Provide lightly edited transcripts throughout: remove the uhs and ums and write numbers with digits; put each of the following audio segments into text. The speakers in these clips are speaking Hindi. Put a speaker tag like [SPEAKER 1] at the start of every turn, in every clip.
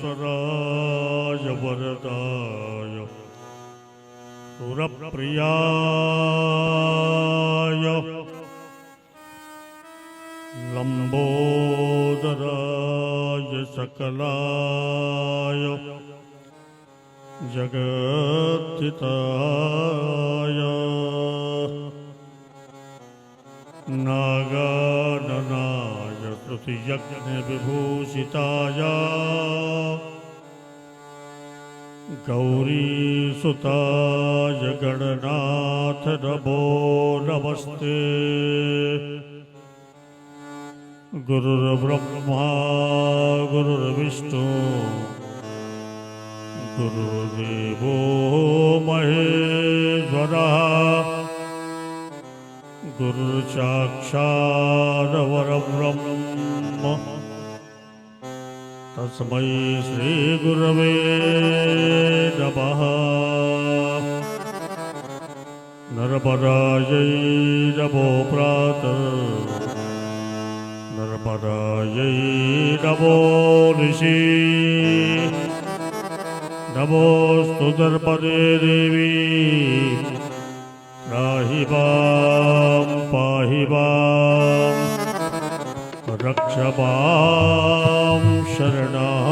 [SPEAKER 1] सर्वेश्वराय वरदाय सुरप्रियाय लंबोदराय सकलाय जगत्थिताय नागाननाय श्रुतियज्ञविभूषिताय गौरीसुताय गणनाथ नमो नमस्ते। गुरुर्ब्रह्मा गुरुर्विष्णु गुरुर्देवो महेश्वरः गुरुर्साक्षात् परब्रह्म तस्मै श्री गुरवे नमः। नरपरायै नमो प्रातः नरपरायै नमो निशि नमोस्तु दर्पदे देवी त्राहि मां पाहि मां रक्ष मां शरणागतम्।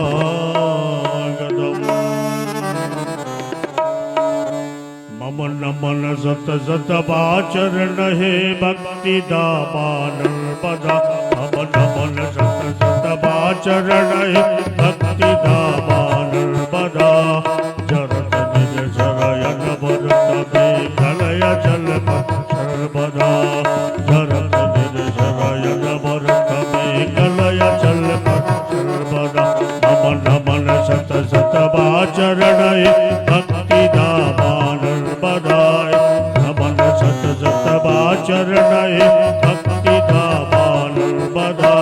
[SPEAKER 1] मम नमन सत सत आचरण हे भक्ति दामानर्मदा। मम नमन सत सत आचरण हे भक्ति दामानर्मदा। जरत निज शरयन भरत कलय जल सर्वदा। जरत निज शरयन भरत कलय जल सर्वदा। मम नमन सत सत आचरण हे भक्ति दामानर्मदा। नमन सत सत आचरण हे भक्ति दामानर्मदा।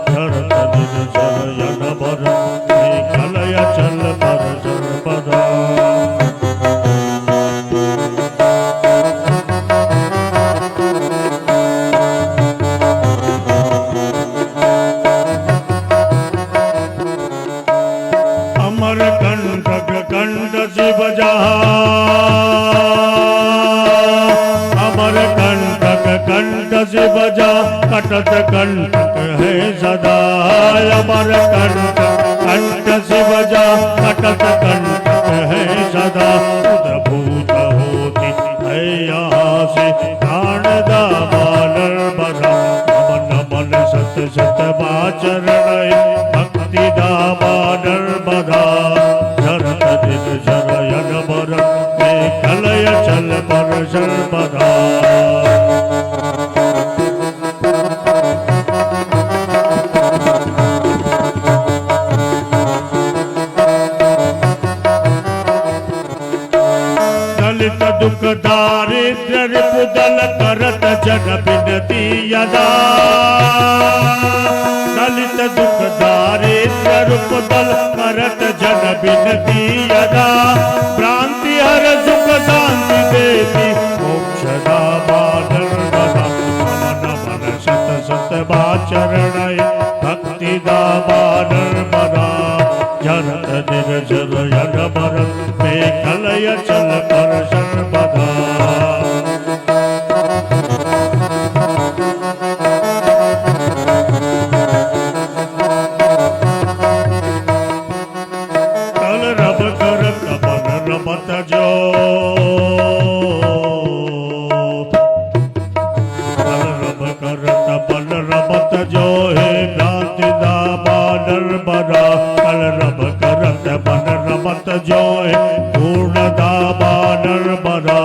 [SPEAKER 1] जरत निज शरयन भरत कलय जल सर्वदा। अमरकंटक कंठ शिव जहाँ। अमरकंटक कंठ शिव जहाँ कटत कंटक है सदा। अमरकंटक कंठ शिव जहाँ कटत कंटक है सदा। उद्भूत होती है यहाँ से प्राण दामानर्मदा। नमन नमन सत सत आचरण भक्ति दामानर्मदा। जरत निज शरयन भरत कलय चल पर सर्वदा। दलित दुख दारिद्र्य रिपुदल करत जन विनती यदा। दलित दुख दारिद्र्य रिपुदल करत जन विनती यदा। भ्रांति हर सुख शांति देती मोक्षदा मानर्मदा। नमन नमन सत सत आचरण भक्ति दामानर्मदा। जरत निज शरयन भरत कलय चल पर सर्वदा। कल रब करत बन रमत जो। कल रब करत बन रमत जो हे भ्रांति दामानर्मदा। कल रब करत बन रमत जो है पूर्ण दामानर्मदा।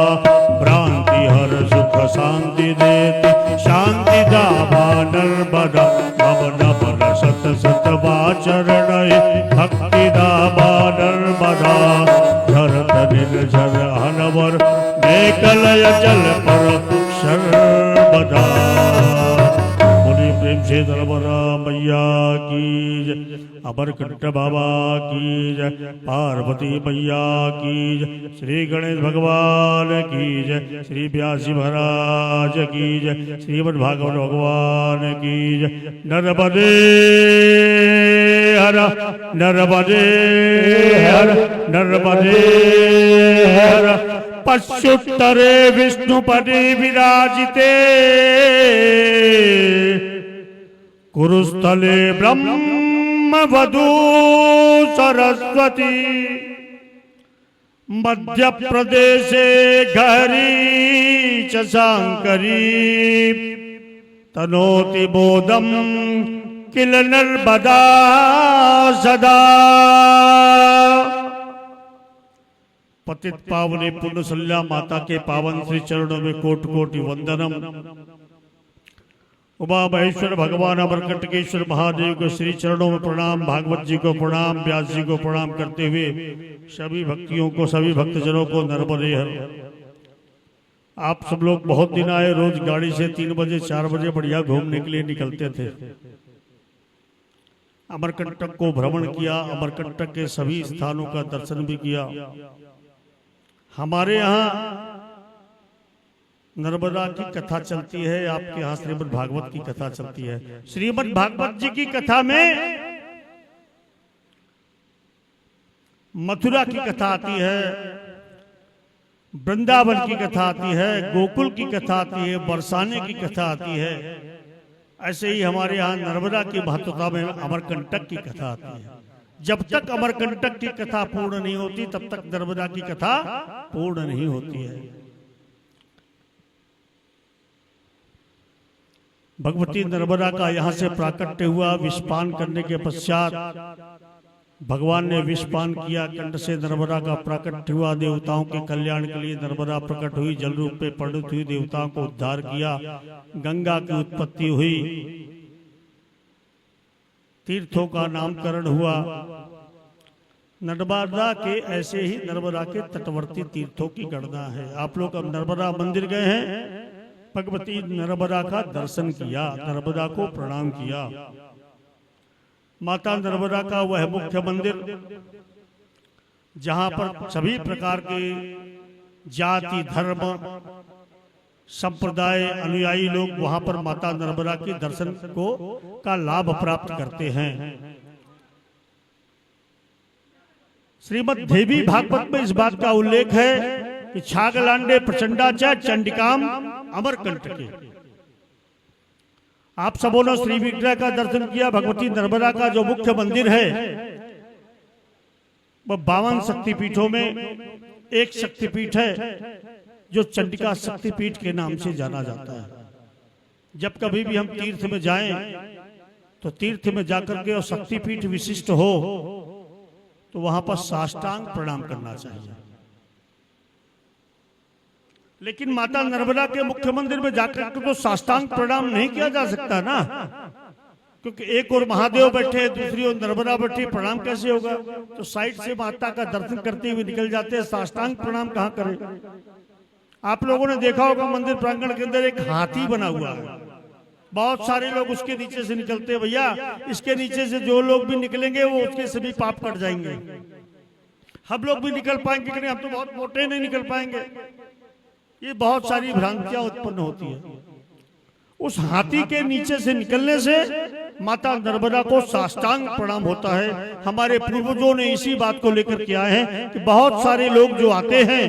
[SPEAKER 1] भ्रांति हर सुख शांति देती शांति दामानर्मदा। नमन नमन सत सत आचरण भक्ति दामानर्मदा। झरत निज शरयन भरत कलय जल पर सर्वदा। मुनि प्रेम जय नर्मदा मैया की जय, अमरकंट बाबा की जय, पार्वती मैया की जय, श्री गणेश भगवान की जय, श्री व्यासी महाराज की जय, श्रीमद् भागवत भगवान की जय। नर्मदे हर नर्मदे हर नर्मदे हर, पश्युत्तरे विष्णुपदे विराजिते, कुरुस्थले ब्रह्मवधू सरस्वती, मध्य प्रदेशे गहरी च शांकरी, तनोति बोधम किल नर्मदा सदा। पतित पावने पुण्यसल्या माता के पावन श्री चरणों में कोटि कोटि वंदनम। उमा महेश्वर भगवान अमरकंटकेश्वर महादेव को श्री चरणों में प्रणाम, भागवत जी को प्रणाम, व्यास जी को प्रणाम करते हुए सभी भक्तियों को, सभी भक्तजनों को नर्मदे हर। आप सब लोग बहुत दिन आए, रोज गाड़ी से 3 बजे 4 बजे बढ़िया घूमने के लिए निकलते थे। अमरकंटक को भ्रमण किया, अमरकंटक के सभी स्थानों का दर्शन भी किया। हमारे यहाँ नर्मदा की कथा चलती है, आपके यहाँ श्रीमद् भागवत की कथा चलती है। श्रीमद् भागवत जी की कथा में मथुरा की कथा आती है, वृंदावन की कथा आती है, गोकुल की कथा आती है, बरसाने की कथा आती है। ऐसे ही हमारे यहाँ नर्मदा की महत्वता में अमरकंटक की कथा आती है। जब तक अमरकंटक की कथा पूर्ण नहीं होती तब तक नर्मदा की कथा पूर्ण नहीं होती है। भगवती नर्मदा का यहाँ से प्राकट्य हुआ। विषपान करने के पश्चात भगवान ने विषपान किया, कंठ से नर्मदा का प्राकट्य हुआ। देवताओं के कल्याण के लिए नर्मदा प्रकट हुई, जल रूप में परिणत हुई, देवताओं को उद्धार किया। गंगा की उत्पत्ति हुई, तीर्थों का नामकरण हुआ। नर्मदा के ऐसे ही नर्मदा के तटवर्ती तीर्थों की गणना है। आप लोग अब नर्मदा मंदिर गए हैं, भगवती नर्मदा का दर्शन किया, नर्मदा को प्रणाम किया। माता नर्मदा का वह मुख्य मंदिर जहां पर सभी प्रकार के जाति, धर्म, संप्रदाय, अनुयायी लोग वहां पर माता नर्मदा के दर्शन का लाभ प्राप्त करते हैं। श्रीमद् देवी भागवत में इस बात का उल्लेख है कि छागलांडे प्रचंडा च चंडिकाम अमरकंटके। आप सबों ने श्री विग्रह का दर्शन किया। भगवती नर्मदा का जो मुख्य मंदिर है वह 52 शक्तिपीठों में एक शक्तिपीठ है जो चंडिका शक्तिपीठ के नाम से जाना जाता है। जब कभी भी हम तीर्थ में जाएं तो तीर्थ में जाकर के और शक्तिपीठ विशिष्ट हो तो वहां पर साष्टांग प्रणाम करना चाहिए। लेकिन माता नर्मदा के मुख्य मंदिर में जाकर के तो साष्टांग प्रणाम नहीं किया जा सकता ना, क्योंकि एक और महादेव बैठे, दूसरी ओर नर्मदा बैठी, प्रणाम कैसे होगा? तो साइड से माता का दर्शन करते हुए निकल जाते हैं, साष्टांग प्रणाम कहां करें? आप लोगों ने देखा होगा मंदिर प्रांगण के अंदर एक हाथी बना हुआ है। बहुत सारे लोग उसके नीचे से निकलते हैं। भैया, इसके नीचे से जो लोग भी निकलेंगे वो उसके सभी पाप कट जाएंगे। हम लोग भी निकल पाएंगे कि नहीं? हम तो बहुत मोटे नहीं निकल पाएंगे। ये बहुत सारी भ्रांतियां उत्पन्न होती है। उस हाथी के नीचे से निकलने से माता नर्मदा को साष्टांग प्रणाम होता है। हमारे पूर्वजों ने इसी बात को लेकर किया है कि बहुत सारे लोग जो आते हैं,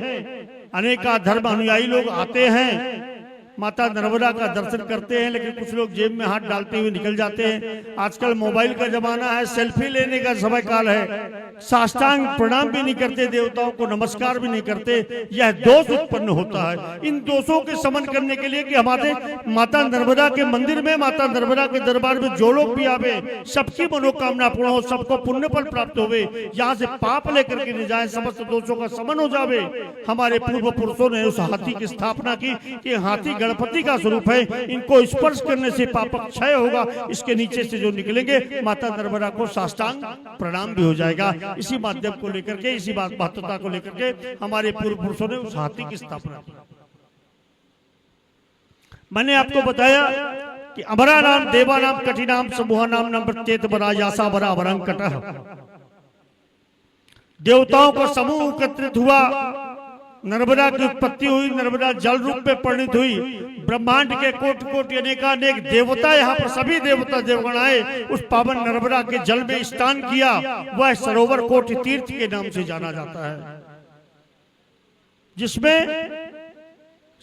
[SPEAKER 1] अनेका धर्म अनुयायी लोग आते हैं, माता नर्मदा का दर्शन करते हैं, लेकिन कुछ लोग जेब में हाथ डालते हुए निकल जाते हैं। आजकल मोबाइल का जमाना है, सेल्फी लेने का समय काल है, साष्टांग प्रणाम भी नहीं करते, देवताओं को नमस्कार भी नहीं करते। यह दोष उत्पन्न होता है। इन दोषों के समन करने के लिए कि हमारे माता नर्मदा के मंदिर में, माता नर्मदा के दरबार में जो लोग भी आवे, सबकी मनोकामना पूर्ण हो, सबको पुण्य फल प्राप्त होवे, यहाँ से पाप लेकर के नहीं जाए, समस्त दोषों का समन हो जावे। हमारे पूर्व पुरुषों ने उस हाथी की स्थापना की कि हाथी गणपति का स्वरूप है, इनको स्पर्श करने से पाप क्षय होगा। इसके नीचे से जो निकलेंगे माता नर्मदा को साष्टांग प्रणाम भी हो जाएगा। इसी माध्यम को लेकर के, इसी बात महत्वता को लेकर के हमारे पूर्व पुरुषों ने उस हाथी की स्थापना की। मैंने आपको बताया कि अमरा नाम देवा नाम कठिनाम समूह नाम नंबर चेत बरा यासा बरा वरंकट। देवताओं का समूह एकत्रित हुआ, नर्मदा की उत्पत्ति हुई, नर्मदा जल रूप में परिणित हुई, ब्रह्मांड के कोटि कोटि अनेकानेक देवता यहाँ पर सभी देवता देवगण आए, उस पावन नर्मदा के जल में स्नान किया। वह सरोवर कोटि तीर्थ के नाम से जाना जाता है, जिसमें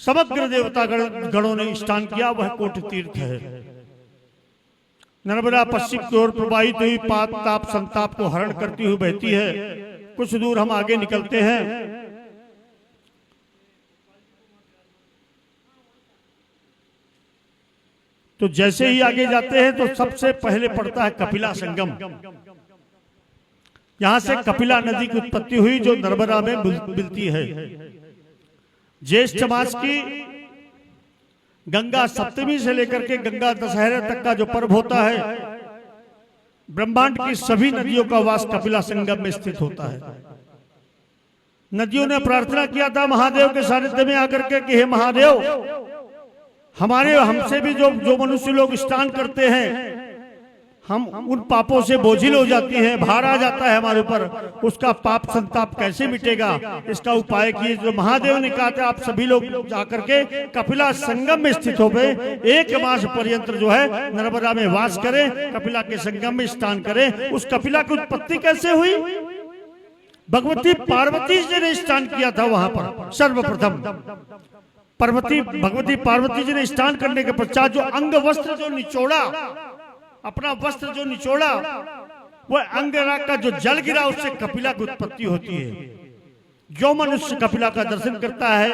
[SPEAKER 1] समग्र देवता गणों ने स्नान किया, वह कोटि तीर्थ है। नर्मदा पश्चिम की ओर प्रवाहित हुई पाप ताप संताप को हरण करती हुई बहती है। कुछ दूर हम आगे निकलते हैं, तो जैसे ही आगे जाते हैं तो सबसे पहले पड़ता है कपिला संगम। यहां से कपिला नदी की उत्पत्ति हुई, जो नर्मदा में मिलती है। ज्येष्ठ मास की गंगा सप्तमी से लेकर के गंगा दशहरे तक का जो पर्व होता है, ब्रह्मांड की सभी नदियों का वास कपिला संगम में स्थित होता है। नदियों ने प्रार्थना किया था महादेव के सानिध्य में आकर के कि हे महादेव, हमसे भी जो मनुष्य लोग स्नान करते हैं, हम उन पापों से बोझिल हो जाती हैं, भार आ जाता है हमारे ऊपर, उसका पाप संताप कैसे मिटेगा, इसका उपाय किए। जो महादेव ने कहा था आप सभी लोग जाकर के कपिला संगम में स्थित हो गए, 1 मास पर्यंत जो है नर्मदा में वास करें, कपिला के संगम में स्नान करें। उस कपिला की उत्पत्ति कैसे हुई? भगवती पार्वती जी ने स्नान किया था वहां पर सर्वप्रथम। भगवती पार्वती जी ने स्नान करने के पश्चात जो अंग वस्त्र जो निचोड़ा, अपना वस्त्र जो निचोड़ा, वह अंगरा का जो जल गिरा, उससे कपिला की उत्पत्ति होती है। जो मनुष्य कपिला का दर्शन करता है,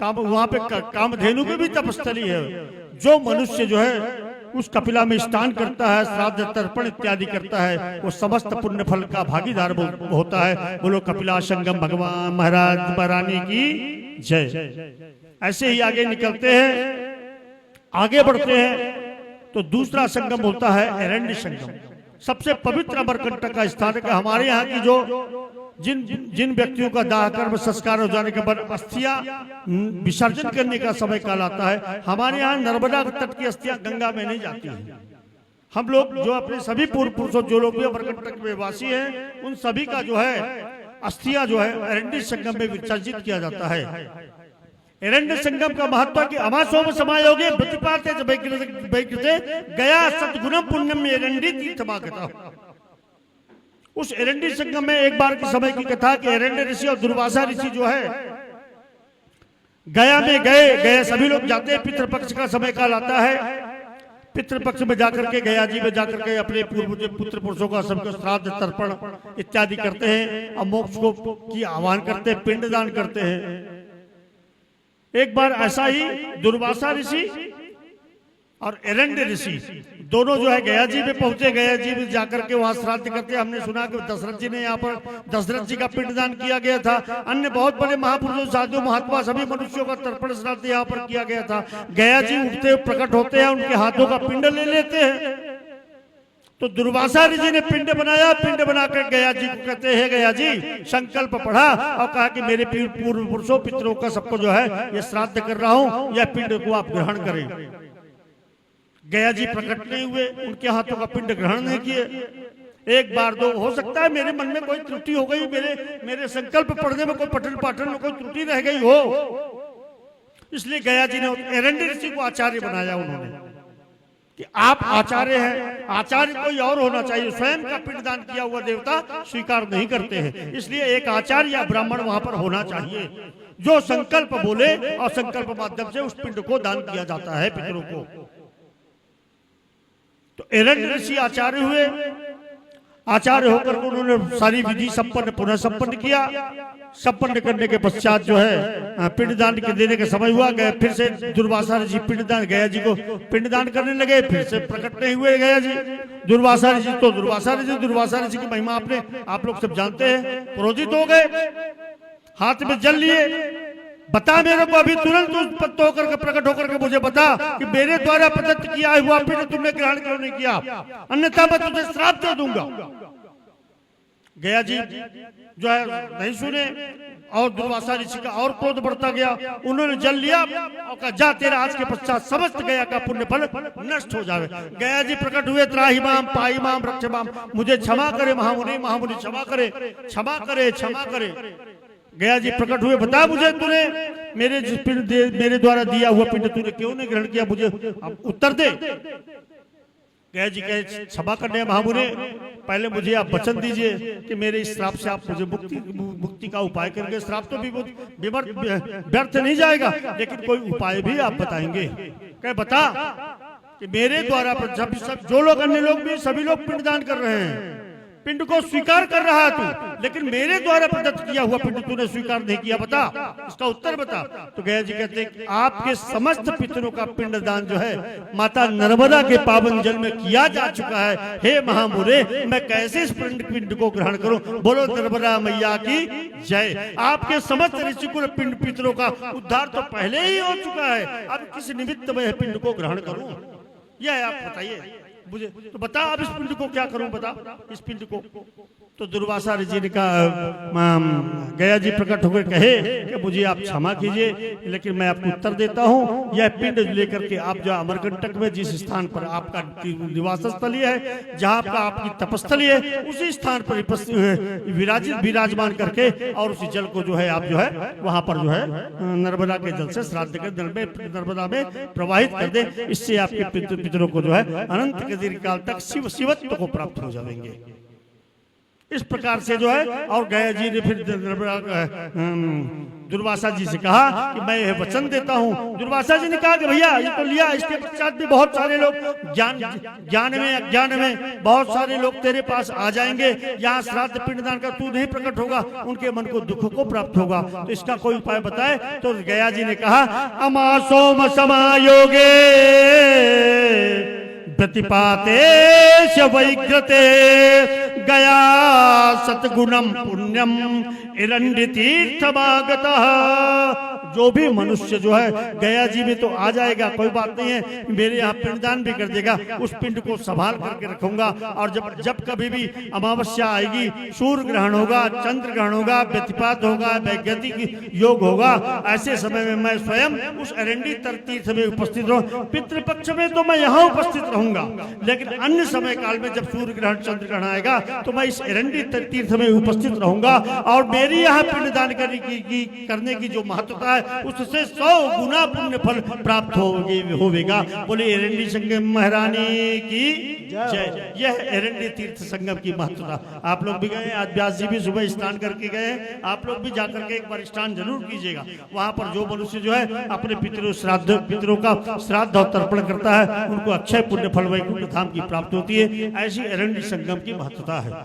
[SPEAKER 1] वहां पे कामधेनु की भी तपस्थली है। जो मनुष्य जो है उस कपिला में स्नान करता है, श्राद्ध तर्पण इत्यादि करता है, वो समस्त पुण्य फल का भागीदार होता है। बोलो कपिला संगम भगवान महाराज महारानी की जय। ऐसे ही आगे निकलते हैं, आगे बढ़ते हैं तो दूसरा संगम होता है एरंडी संगम। सबसे पवित्र अमरकंटक का स्थान है। हमारे यहाँ की जो जिन व्यक्तियों का दाह कर्म संस्कार हो जाने के बाद अस्थियां विसर्जन करने का समय काल आता है, हमारे यहाँ नर्मदा तट की अस्थियां गंगा में नहीं जाती हैं। हम लोग जो अपने सभी पूर्व पुरुषों जो लोग भी अमरकंटक में वासी हैं, उन सभी का जो है अस्थियां जो है एरंडी संगम में विसर्जित किया जाता है। एरंड संगम का महत्व कि अमासोम समायोगे प्रतिपाते गया सद्गुणम पुण्यम एरंडी तीर्थमागता। उस एरंडी संगम में एक बार के समय की कथा कि एरंड ऋषि और दुर्वासा ऋषि जो है गया में गए सभी लोग जाते हैं। पितृपक्ष का समय काल आता है, पितृपक्ष में जाकर के गया जी में जाकर के अपने पुत्र पुरुषों का सबको श्राद्ध तर्पण इत्यादि करते हैं और मोक्ष को की आह्वान करते हैं, पिंडदान करते हैं। एक बार ऐसा ही दुर्वासा ऋषि और एरंड ऋषि दोनों जो है गया जी में पहुंचे। गया जी में जाकर के वहां श्राद्ध करते। हमने सुना कि दशरथ जी ने यहाँ पर दशरथ जी का पिंडदान किया गया था। अन्य बहुत बड़े महापुरुषों साधु महात्मा सभी मनुष्यों का तर्पण श्राद्ध यहाँ पर किया गया था। गया जी उठते प्रकट होते हैं, उनके हाथों का पिंड ले लेते हैं। तो दुर्वासा ऋषि ने पिंड बनाया, पिंड बनाकर गया जी को कहते हैं गया जी संकल्प पढ़ा और कहा कि मेरे पूर्व पुरुषों पितरों का सबको जो है ये श्राद्ध कर रहा हूं, यह पिंड को आप ग्रहण करें। गया जी प्रकट नहीं हुए, उनके हाथों का पिंड ग्रहण नहीं किए। एक बार दो हो सकता है मेरे मन में कोई त्रुटि हो गई, मेरे संकल्प पढ़ने में कोई पठन पाठन में कोई त्रुटि रह गई हो, इसलिए गया जी ने एरंड ऋषि को आचार्य बनाया। उन्होंने कि आप आचार्य हैं, आचार्य कोई और होना चाहिए। स्वयं का पिंडदान किया हुआ देवता स्वीकार नहीं करते हैं, इसलिए एक आचार्य या ब्राह्मण वहां पर होना चाहिए जो संकल्प बोले और संकल्प माध्यम से उस पिंड को दान किया जाता है पितरों को। तो एरंड ऋषि आचार्य हुए। आचार्य होकर उन्होंने सारी विधि संपन्न पुनः संपन्न किया। संपन्न करने के पश्चात जो है पिंडदान के देने का समय हुआ। गए फिर से दुर्वासा ऋषि पिंडदान गया जी को पिंडदान करने लगे। फिर से प्रकट नहीं हुए गया जी। दुर्वासा ऋषि तो दुर्वासा ऋषि की महिमा आप लोग सब जानते हैं। क्रोधित हो गए, हाथ में जल लिए। बता मेरे को अभी तुरंत उत्पत्त होकर के प्रकट होकर के मुझे बता कि मेरे द्वारा प्रदत्त किया हुआ पिंड तुमने ग्रहण क्यों नहीं किया, अन्यथा मैं तुझे श्राप दे दूंगा। गया जी जो है नहीं सुने और दुर्वासा ऋषि का और क्रोध बढ़ता गया। उन्होंने जल लिया और कहा जा तेरा आज के पश्चात समस्त गया का पुण्य फल नष्ट हो जावे। गया जी प्रकट हुए, त्राहिमाम पाहिमाम रक्षमाम, मुझे क्षमा करे महामुनि, महामुनि क्षमा करे, क्षमा करे, क्षमा करे। गया जी प्रकट हुए, बता मुझे तूने मेरे पिंड मेरे द्वारा दिया हुआ पिंड तूने क्यों नहीं ग्रहण किया, मुझे उत्तर दे। गया जी कहे क्षमा करने महामुनि, पहले मुझे आप वचन दीजिए कि मेरे इस श्राप से आप मुझे मुक्ति का उपाय करेंगे। श्राप तो भी व्यर्थ नहीं जाएगा, लेकिन कोई उपाय भी आप बताएंगे। कहे बता कि मेरे द्वारा जब सब जो लोग अन्य लोग भी सभी लोग पिंडदान कर रहे हैं, पिंड को स्वीकार कर रहा है तू, लेकिन मेरे द्वारा प्रदत्त किया हुआ पिंड तूने स्वीकार नहीं किया, बता इसका उत्तर बता। तो गया जी कहते हैं आपके समस्त पितरों का पिंडदान जो है माता नर्मदा के पावन जल में किया जा चुका है। हे महामुने, मैं कैसे इस पिंड को ग्रहण करूं? बोलो नर्मदा मैया की जय। आपके समस्त ऋषिकुल पिंड पितरों का उद्धार तो पहले ही हो चुका है, अब किस निमित्त में पिंड को ग्रहण करूं, यह आप बताइए मुझे। तो बता अब इस पिंड को क्या करूं, बता इस पिंड को। तो दुर्वासा ऋषि ने कहा, गया जी प्रकट होकर कहे कि मुझे आप क्षमा कीजिए, लेकिन मैं आपको उत्तर देता हूं। यह पिंड लेकर के आप जो अमरकंटक में जिस स्थान पर आपका निवास स्थली है, जहां का आपकी तपस्थली है, उसी स्थान पर विराजमान करके और उसी जल को जो है आप जो है वहां पर जो है नर्मदा के जल से श्राद्ध कर नर्मदा में प्रवाहित कर दे। इससे आपके पितरों को जो है अनंत दीर्घ काल तक शिवत्व को प्राप्त हो जाएंगे। इस प्रकार से जो है, और गया जी ने फिर दुर्वासा जी से कहा कि मैं यह वचन देता हूं। दुर्वासा जी ने कहा कि भैया ये तो लिया, इसके पश्चात भी बहुत सारे लोग ज्ञान में अज्ञान में बहुत सारे लोग तेरे पास आ जाएंगे, यहाँ श्राद्ध पिंडदान का तू नहीं प्रकट होगा, उनके मन को दुख को प्राप्त होगा, तो इसका कोई उपाय बताए। तो गया जी ने कहा अमासोम समायोगे प्रतिपाते वैग्रते गया सतगुणम पुण्यम इरंडी तीर्थमागतः। जो भी मनुष्य जो है गया जी में तो आ जाएगा, कोई बात नहीं है, मेरे यहाँ पिंडदान भी कर देगा, उस पिंड को संभाल करके रखूंगा। और जब कभी भी अमावस्या आएगी, सूर्य ग्रहण होगा, चंद्र ग्रहण होगा, व्यतिपात होगा, वैज्ञानिक योग होगा, ऐसे समय में मैं स्वयं उस एरंडी तीर्थ में उपस्थित रहूं। पितृपक्ष में तो मैं यहाँ उपस्थित रहूंगा, लेकिन अन्य समय काल में जब सूर्य ग्रहण चंद्र ग्रहण आएगा तो मैं इस एरंडी तीर्थ में उपस्थित रहूंगा। और मेरी यहाँ पिंडदान करने की जो महत्वता है उससे 100 गुना पुण्य फल प्राप्त होगा। बोले एरंडी संगम महारानी की जय। यह एरंडी तीर्थ संगम की महत्वता। आप लोग भी गए, आज व्यास जी भी सुबह स्नान करके गए, आप लोग भी जाकर के एक बार स्नान जरूर कीजिएगा। वहां पर जो मनुष्य जो है अपने पितरों का श्राद्ध और तर्पण करता है, उनको अक्षय पुण्य फल वैकुंठ धाम की प्राप्त होती है। ऐसी एरंडी संगम की महत्वता है।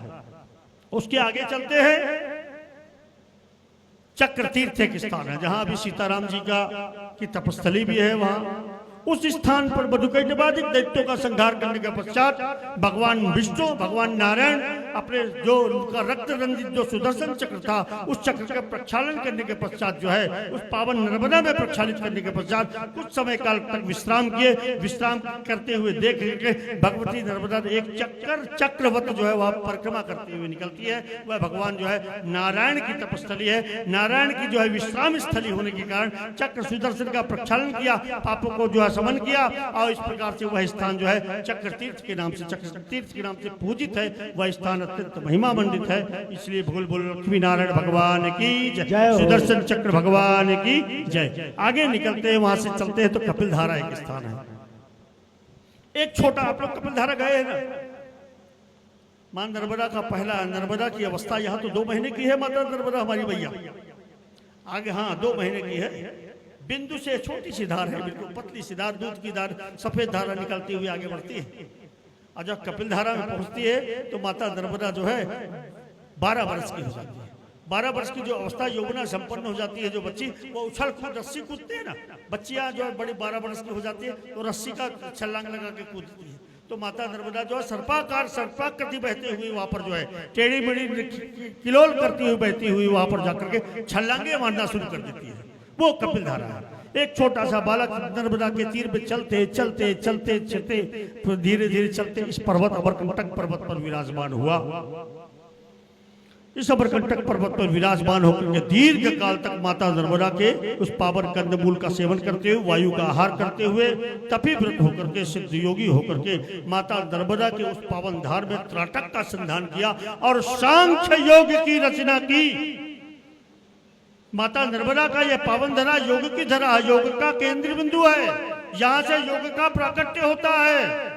[SPEAKER 1] उसके आगे चलते हैं, चक्र तीर्थ एक स्थान है जहां अभी सीताराम जी की तपस्थली भी है। वहां उस स्थान पर बधुकैटवादिक दैत्यों का संहार करने के पश्चात भगवान विष्णु, भगवान नारायण अपने जो उनका रक्त रंजित जो सुदर्शन चक्र था, उस चक्र का प्रक्षालन करने के पश्चात जो है उस पावन नर्मदा में प्रक्षालित करने के पश्चात कुछ समय काल तक विश्राम किए। विश्राम करते हुए देख के भगवती नर्मदा एक चक्रवत जो है वह परिक्रमा करते हुए निकलती है। वह भगवान जो है नारायण की तपस्थली है। नारायण की जो है विश्राम स्थली होने के कारण चक्र सुदर्शन का प्रक्षालन किया, पापों को जो है समन किया, और इस प्रकार से वह स्थान जो है चक्र तीर्थ के नाम से, चक्र तीर्थ के नाम से पूजित है। वह स्थान अत्यंत महिमा मंडित है। इसलिए बोल लक्ष्मी नारायण भगवान की जय, सुदर्शन चक्र भगवान की जय। आगे निकलते हैं, वहां से चलते हैं तो कपिलधारा एक स्थान है। एक छोटा, आप लोग कपिलधारा गए हैं ना? मां नर्मदा का पहला, नर्मदा की अवस्था यहाँ तो 2 महीने की है माता नर्मदा हमारी भैया। आगे हाँ 2 महीने की है। बिंदु से छोटी सी धार है, बिल्कुल पतली सी धार, दूध की धार, सफेद धारा निकलती हुई आगे बढ़ती है। और जब कपिल धारा में पहुंचती है तो माता नर्मदा जो है 12 वर्ष की हो जाती है। 12 वर्ष की जो अवस्था यौवना संपन्न हो जाती है, जो बच्ची वो उछल कूद रस्सी कूदते हैं ना, बच्चियां जो बड़ी 12 वर्ष की हो जाती है तो रस्सी का छलांग लगा के कूदती है। तो माता नर्मदा जो है सर्पाकृति बहते हुए वहां पर जो है टेढ़ी मेढ़ी किलोल करती हुई बहती हुई वहां पर जाकर के छलांगे मारना शुरू कर देती है। वो कपिल धारा है। एक छोटा सा बालक नर्मदा के तीर पे चलते चलते चलते चलते धीरे धीरे चलते इस पर्वत अमरकंटक पर्वत पर विराजमान हुआ। इस अमरकंटक पर्वत पर विराजमान होकर के दीर्घ काल तक माता नर्मदा के उस पावन कंदमूल का सेवन करते हुए, वायु का आहार करते हुए, तपी व्रत होकर के, सिद्ध योगी होकर के माता नर्मदा के उस पावन धार में त्राटक का संधान किया और सांख्य योग की रचना की। माता नर्मदा का यह पावन धरा योग की धरा, योग का केंद्र बिंदु है। यहां से योग का प्राकट्य होता है।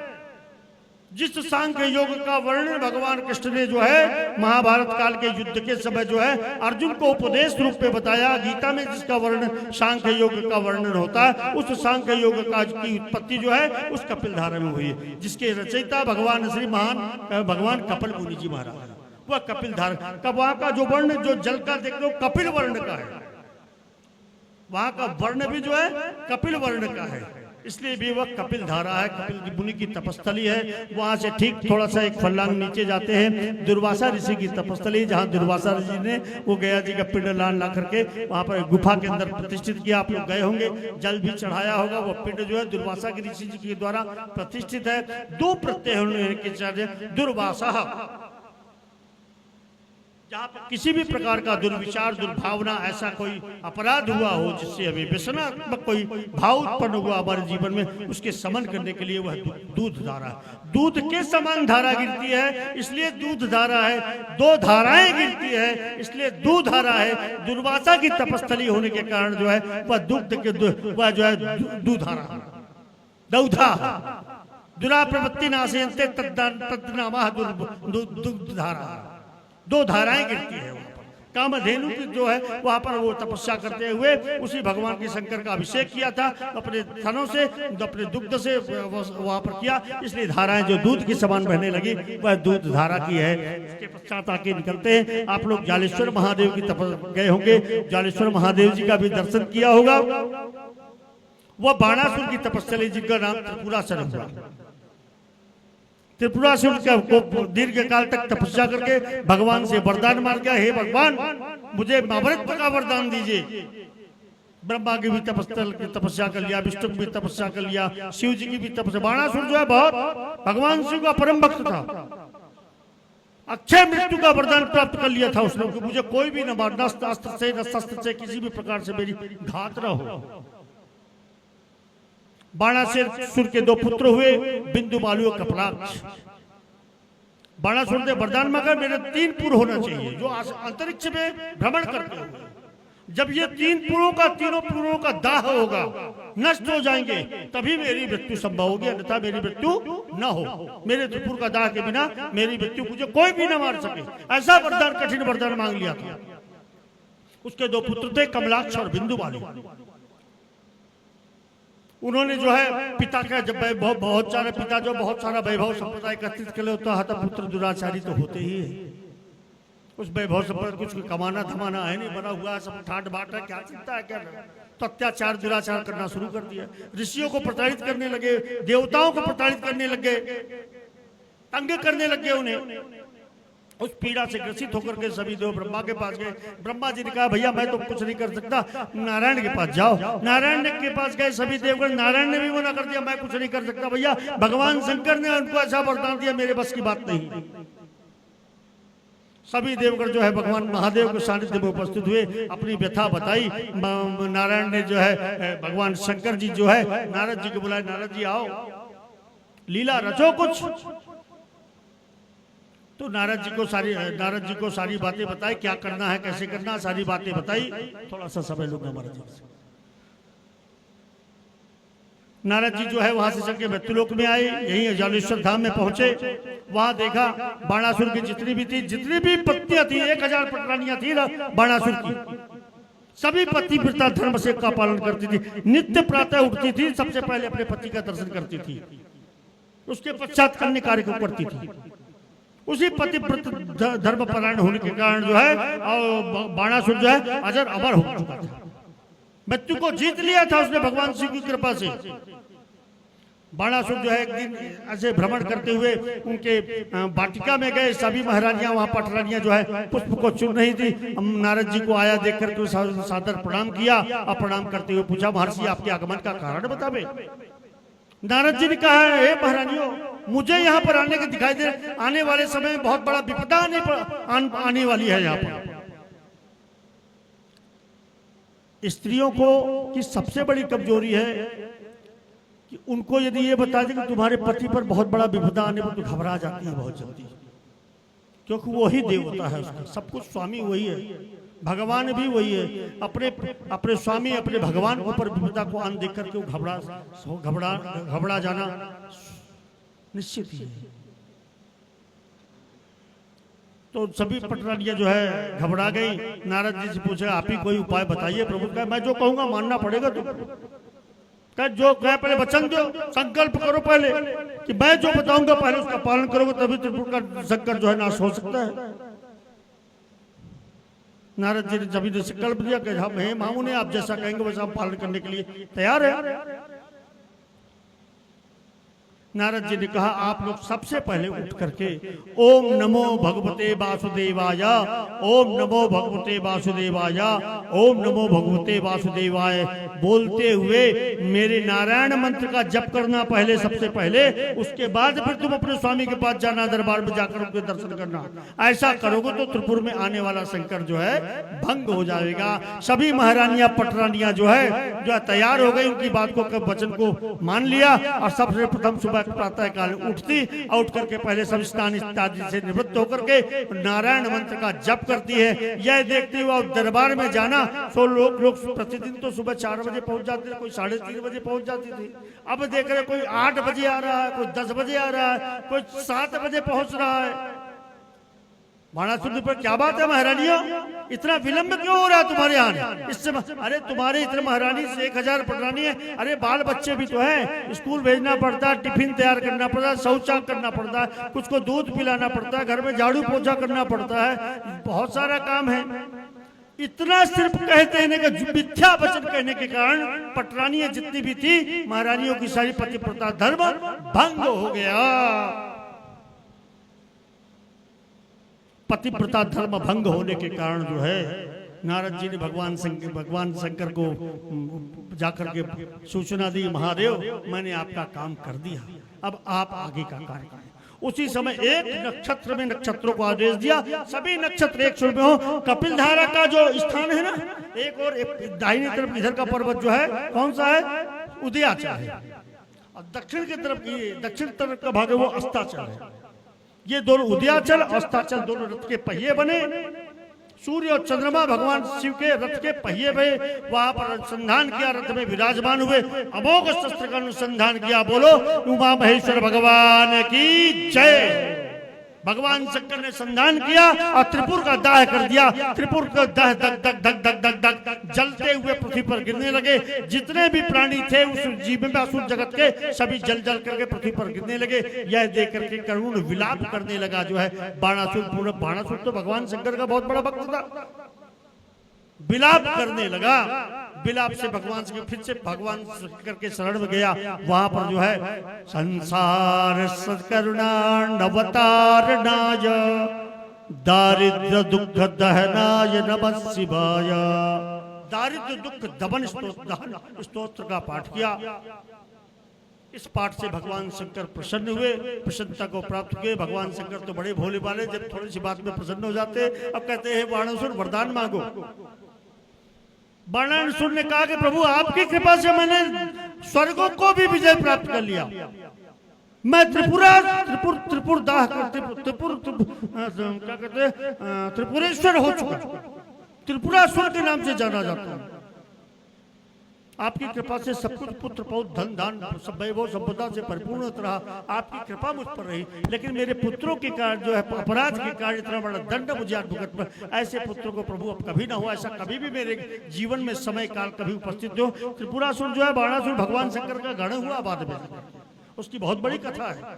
[SPEAKER 1] जिस सांख्य योग का वर्णन भगवान कृष्ण ने जो है महाभारत काल के युद्ध के समय जो है अर्जुन को उपदेश रूप में बताया, गीता में जिसका वर्णन सांख्य योग का वर्णन होता है, उस सांख्य योग का की उत्पत्ति जो है उस कपिल धारा में हुई है, जिसके रचयिता भगवान श्री महान भगवान कपिल मुनि जी महाराज। वह कपिल धारा का वहां का जो वर्ण, जो जल का देख लो कपिल वर्ण का है, वहां का वर्ण भी जो है कपिल वर्ण का है, इसलिए भी वह कपिल धारा है, कपिल मुनि की तपस्थली है। वहां से ठीक थोड़ा सा एक फरलांग नीचे जाते हैं दुर्वासा ऋषि की तपस्थली, जहां दुर्वासा ऋषि ने वो गया जी का पिंड ला करके वहां पर गुफा के अंदर प्रतिष्ठित किया। आप लोग गए होंगे, जल भी चढ़ाया होगा। वो पिंड जो है दुर्वासा के ऋषि जी के द्वारा प्रतिष्ठित है। दो प्रत्यय दुर्वासा, जहाँ पर किसी भी प्रकार का दुर्विचार, दुर्भावना, ऐसा कोई अपराध हुआ हो जिससे हमें व्यसनात्मक कोई भाव उत्पन्न हुआ हमारे जीवन में, उसके समन करने के लिए वह दूध धारा, दूध के समान धारा गिरती है, इसलिए दूध धारा है। दो धाराएं गिरती है, इसलिए दूध धारा है। दुर्वासा की तपस्थली होने के कारण जो है वह दुग्ध के वह जो है दूधारा दौधा दुरा प्रवृत्ति नाशयन्ते तद्नामा दुग्ध धारा। दो धाराएं गिरती है वहां पर। कामधेनु की जो है वहां पर वो तपस्या करते हुए उसी भगवान के शंकर का अभिषेक किया था, अपने थनों से, अपने दुग्ध से वहां पर किया, इसलिए धाराएं जो दूध के समान बहने लगी वह दूध धारा की है। इसके पश्चात आके निकलते हैं। आप लोग जालेश्वर महादेव की तपस्या गए होंगे, जालेश्वर महादेव जी का भी दर्शन किया होगा। वह बाणासुर की तपस्या जिनका नाम त्रिपुरासुर हुआ। त्रिपुरासुर को दीर्घ काल तक तपस्या करके भगवान से वरदान मांग गया, हे भगवान मुझे अमृत का वरदान दीजिए। ब्रह्मा की भी तपस्या कर लिया, विष्णु की भी तपस्या कर लिया, शिव जी की भी तपस्या। बाणासुर जो है बहुत भगवान शिव का परम भक्त था, अक्षय मृत्यु का वरदान प्राप्त कर लिया था उसने कि मुझे कोई भी न मारना, अस्त्र से न शस्त्र से, किसी भी प्रकार से मेरी घात न हो। बाणासुर के दो पुत्र हुए, बिंदु मालू कपलाक्ष। बाणासुर ने वरदान मांगा मेरे 3 पुर होना चाहिए जो अंतरिक्ष में भ्रमण करते हुए, जब ये 3 पुरों का, तीनों पुरों का दाह होगा, नष्ट हो जाएंगे, तभी मेरी मृत्यु संभव होगी, अन्यथा मेरी मृत्यु न हो। मेरे त्रिपुर का दाह के बिना मेरी मृत्यु मुझे कोई भी न मार सके, ऐसा वरदान, कठिन वरदान मांग लिया था। उसके 2 पुत्र थे, कमलाक्ष और बिंदु मालू। उन्होंने जो है पिता का जब बहुत सारे पिता जो बहुत सारा वैभव संप्रदाय एकत्रित कर ले होता है, पुत्र दुराचारी तो होते ही है। उस वैभव संप्रदाय कुछ कमाना धमाना है नहीं, बना हुआ है सब ठाट बाट है, क्या चिंता है क्या नहीं? तो अत्याचार दुराचार करना शुरू कर दिया, ऋषियों को प्रताड़ित करने लगे, देवताओं को प्रताड़ित करने लगे, तंग करने लगे उन्हें। उस पीड़ा से ग्रसित होकर के सभी देव ब्रह्मा के पास गए। ब्रह्मा जी ने कहा भैया मैं तो कुछ नहीं कर सकता, नारायण के पास जाओ। नारायण के पास गए सभी देवगण, नारायण ने भी मना कर दिया, मैं कुछ नहीं कर सकता भैया, भगवान शंकर ने उनको ऐसा वरदान दिया, मेरे बस की बात नहीं। सभी देवगण जो है भगवान महादेव के सानिध्य में उपस्थित हुए, अपनी व्यथा बताई। नारायण ने जो है भगवान शंकर जी जो है नारद जी को बुलाए, नारद जी आओ लीला रचो कुछ। तो नारद जी को सारी बातें बताई, क्या करना है कैसे करना है, सारी बातें बताई। थोड़ा सा समय लूंगा महाराज जी। नारद जी जो है वहां से चल के मृत्युलोक में आए, यही जालेश्वर धाम में पहुंचे। वहां देखा बाणासुर की जितनी भी पत्नियां थी, 1000 पटरानियां थी बाणासुर की, सभी पतिव्रता धर्म से का पालन करती थी। नित्य प्रातः उठती थी, सबसे पहले अपने पति का दर्शन करती थी, उसके पश्चात अन्य कार्य को करती थी। उसी पतिव्रत धर्म परायण होने के कारण जो है बाणासुर जो है अजर अमर हो चुका था, मृत्यु को जीत लिया था उसने भगवान शिव की कृपा से। बाणासुर जो है एक दिन ऐसे भ्रमण करते हुए उनके वाटिका में गए, सभी महारानियां वहां पटरानियां जो है पुष्प को चुन रही थी। नारद जी को आया देख करके सादर प्रणाम किया और प्रणाम करते हुए पूछा महर्षि आपके आगमन का कारण बतावे। नारद जी ने कहा हे महारानियों, मुझे यहाँ पर आने के दिखाई दे, आने वाले समय में बहुत बड़ा विपदा आने वाली है। यहाँ पर स्त्रियों को की सबसे बड़ी कमजोरी है कि उनको यदि ये बता दें कि तुम्हारे पति पर बहुत बड़ा विपदा आने पर तो घबरा जाती है बहुत जल्दी, क्योंकि वही देवता है, उसका सब कुछ स्वामी वही है, भगवान भी वही है। अपने स्वामी अपने भगवान के ऊपर विपदा को आन देख करके घबरा जाना निश्चित ही है। तो सभी पटरानियां जो है घबरा गई। नारद जी से पूछा आप ही कोई उपाय बताइए। प्रभु कहा मैं जो कहूंगा मानना पड़ेगा तुमको। जो कहे पहले वचन दो, संकल्प करो पहले कि मैं जो बताऊंगा पहले उसका पालन करोगे तभी त्रिपुर का संकट जो है नाश हो सकता है। नारद जी ने जब संकल्प दिया कि हम हे मामुनि आप जैसा कहेंगे वैसा हम पालन करने के लिए तैयार है। नारद जी ने कहा आप लोग सबसे पहले उठ करके ओम नमो भगवते वासुदेवाय, ओम नमो भगवते वासुदेवाय, ओम नमो भगवते वासुदेवाय बोलते हुए मेरे नारायण मंत्र का जप करना पहले, सबसे पहले। उसके बाद फिर तुम अपने स्वामी के पास जाना, दरबार में जाकर उनके दर्शन करना। ऐसा करोगे तो त्रिपुर में आने वाला संकट जो है भंग हो जाएगा। सभी महारानियां पटरानियां जो है तैयार हो गई, उनकी बात को वचन को मान लिया और सबसे प्रथम सुबह प्रातः काल उठती और उठ करके पहले सब स्नान इत्यादि से निवृत्त होकर के नारायण मंत्र का जप करती है। यह देखते हुए दरबार में जाना, सो लोग प्रतिदिन तो सुबह 4 बजे पहुंच जाते थे, कोई 3:30 बजे पहुंच जाती थी। अब देख रहे कोई 8 बजे आ रहा है, कोई 10 बजे आ रहा है, कोई 7 बजे पहुंच रहा है। बाणासुर पर क्या बात है महारानियों, इतना विलंब क्यों हो रहा है तुम्हारे यहाँ? इससे अरे तुम्हारे इतने महारानी से 1000 पटरानी है। अरे बाल बच्चे भी तो है, स्कूल भेजना पड़ता है, टिफिन तैयार करना पड़ता है, शौचालय करना पड़ता है, कुछ को दूध पिलाना पड़ता है, घर में झाड़ू पोछा करना पड़ता है, बहुत सारा काम है। इतना सिर्फ कहते हैं कि मिथ्या वचन कहने के कारण पटरानियां जितनी भी थी महारानियों की सारी पतिव्रता धर्म भंग हो गया। पतिव्रता धर्म भंग होने के कारण जो है नारद जी ने भगवान शंकर को जाकर के सूचना दी, महादेव मैंने आपका काम कर दिया, अब आप आगे का कार्य करें। उसी समय एक नक्षत्र में नक्षत्रों को आदेश दिया, सभी नक्षत्र एक सुर में हो। कपिल धारा का जो स्थान है ना, एक और दाहिनी तरफ इधर का पर्वत जो है कौन सा है, उदयाचल है, और दक्षिण की तरफ दक्षिण तरफ का भाग है वो अस्ताचल है। ये दोनों उदयाचल और अस्ताचल दोनों रथ के पहिए बने। सूर्य और चंद्रमा भगवान शिव के रथ के पहिए पे वहां पर अनुसंधान किया, रथ में विराजमान हुए, अमोघ शस्त्र का अनुसंधान किया। बोलो उमा महेश्वर भगवान की जय। भगवान शंकर ने संधान किया और त्रिपुर का दाह कर दिया। त्रिपुर का दाह धक धक धक धक धक धक जलते हुए पृथ्वी पर गिरने लगे। जितने भी प्राणी थे उस जीव में असुर जगत के सभी जल जल करके पृथ्वी पर गिरने लगे। यह देख करके करुण विलाप करने लगा जो है बाणासुर। बाणासुर तो भगवान शंकर का बहुत बड़ा भक्त था, विलाप करने लगा। विलाप से भगवान से फिर से भगवान शंकर के शरण में गया। वहां पर जो है संसार सत्करुणा नवतारणाय दारिद्र दुख दहनाय नमः शिवाय। दारिद्र दुख दमन स्तोत्र का पाठ किया। इस पाठ से भगवान शंकर प्रसन्न हुए, प्रसन्नता को प्राप्त किए। भगवान शंकर तो बड़े भोले वाले, जब थोड़ी सी बात में प्रसन्न हो जाते। अब कहते हैं बाणासुर वरदान मांगो। बाणासुर ने कहा कि प्रभु आपकी कृपा से मैंने स्वर्गों को भी विजय प्राप्त कर लिया। मैं त्रिपुर दाह क्या कहते हैं त्रिपुरेश्वर हो चुका, त्रिपुरासुर के नाम से जाना जाता है। आपकी कृपा से सब कुछ पुत्र पौत्र धन दान सब वैभव संपदा से परिपूर्ण रहा। आपकी कृपा मुझ पर रही, लेकिन मेरे पुत्रों के कारण जो है अपराध के कारण इतना बड़ा दंड मुझे आज भुगत पर। ऐसे पुत्रों को प्रभु अब कभी ना हो, ऐसा कभी भी मेरे जीवन में समय काल कभी उपस्थित हो। त्रिपुरासुर जो है बाणासुर भगवान शंकर का गढ़ हुआ बाद में, उसकी बहुत बड़ी कथा है।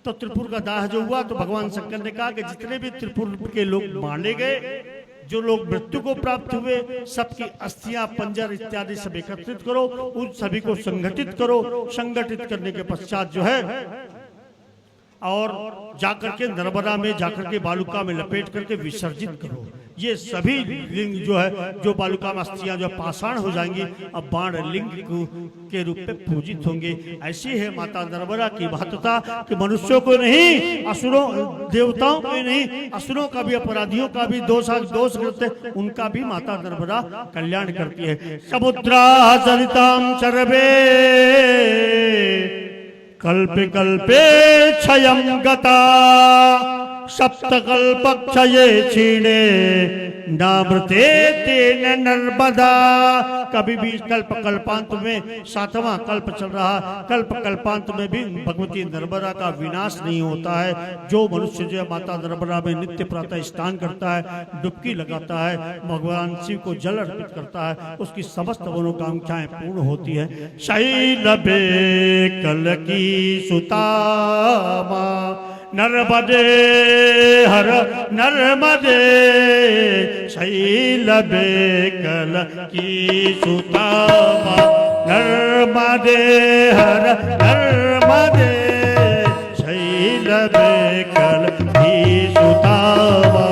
[SPEAKER 1] तो त्रिपुर का दाह जो हुआ तो भगवान शंकर ने कहा कि जितने भी त्रिपुर के लोग मारे गए, जो लोग मृत्यु को प्राप्त हुए, सबकी अस्थियां पंजर इत्यादि सब एकत्रित करो, उन सभी को संगठित करो। संगठित करने के पश्चात जो है और जाकर के नर्मदा में जाकर के बालुका में लपेट करके विसर्जित करो। ये सभी लिंग जो है, जो बालुका अस्थियां जो पाषाण हो जाएंगी, अब बाण लिंग के रूप में पूजित होंगे। ऐसी है माता नर्मदा की महत्ता कि मनुष्यों को नहीं, असुरों देवताओं को नहीं, असुरों का भी, अपराधियों का भी दोष करते, उनका भी माता नर्मदा कल्याण करती है। समुद्रा सरिताम सर्वे कल्पे कल्पे क्षयं गता सप्तकल्प क्षये क्षीणे नामृते तेन नर्मदा। कभी भी कल्प कल्पांत में 7वां कल्प चल रहा, कल्प कल्पांत में भी भगवती नर्मदा का विनाश नहीं होता है। जो मनुष्य जो माता नर्मदा में नित्य प्रातः स्नान करता है, डुबकी लगाता है, भगवान शिव को जल अर्पित करता है, उसकी समस्त मनोकांक्षाएं पूर्ण होती है। शैलबे कल की सुतामा नर्मदे हर नर्मदे, शैलबे कल की सुतामा नर्मदे हर नर्मदे, शैलबे कल की सुतामा।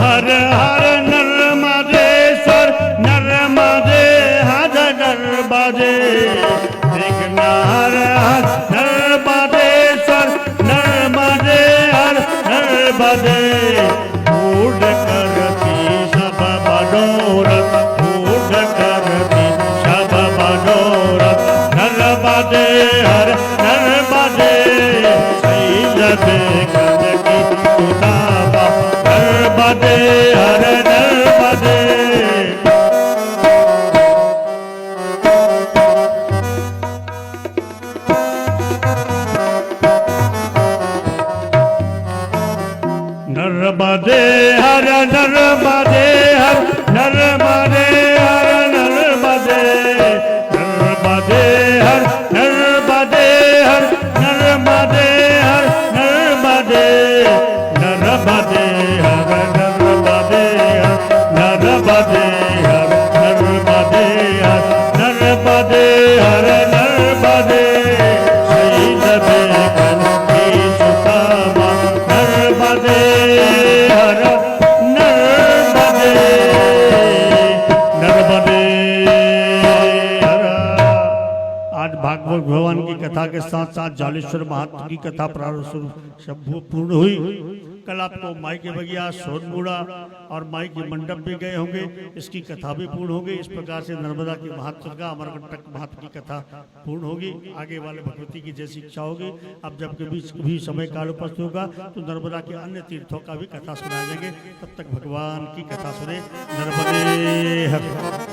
[SPEAKER 1] हर हर नर्मदेश्वर नर्मदे हर नर्मदे, विघ्न हर हर नर्मदेश्वर नर्मदे हर नर्मदे, पूर्ण करती सब मनोरथ, पूर्ण करती सब मनोरथ, नर्मदे हर नर्मदे, शैलबे कल की सुतामा नर्मदे हर नर्मदे। नर्मदे हर नर्मदे हर नर्मदे हर नर्मदे, नर्मदे हर नर्मदे हर नर्मदे हर नर्मदे, नर्मदे हर नर्मदे हर नर्मदे हर नर्मदे हर नर्मदे हर नर्मदे, शैलबे कल की सुतामा नर्मदे हर नर्मदे, नर्मदे हर। आज भागवत भगवान की कथा के साथ साथ जालेश्वर महात्मा की कथा प्रारंभ सब पूर्ण हुई। कल आपको माई के बगिया, सोनमुड़ा और माई के मंडप भी गए होंगे, इसकी कथा भी पूर्ण होगी। इस प्रकार से नर्मदा के महत्व का, अमरकंटक महत्व की कथा पूर्ण होगी। आगे वाले भगवती की जैसी इच्छा होगी, अब जब कभी समय काल उपस्थित होगा तो नर्मदा के अन्य तीर्थों का भी कथा सुनाए जाएंगे। तब तक भगवान की कथा सुने। नर्मदे हर।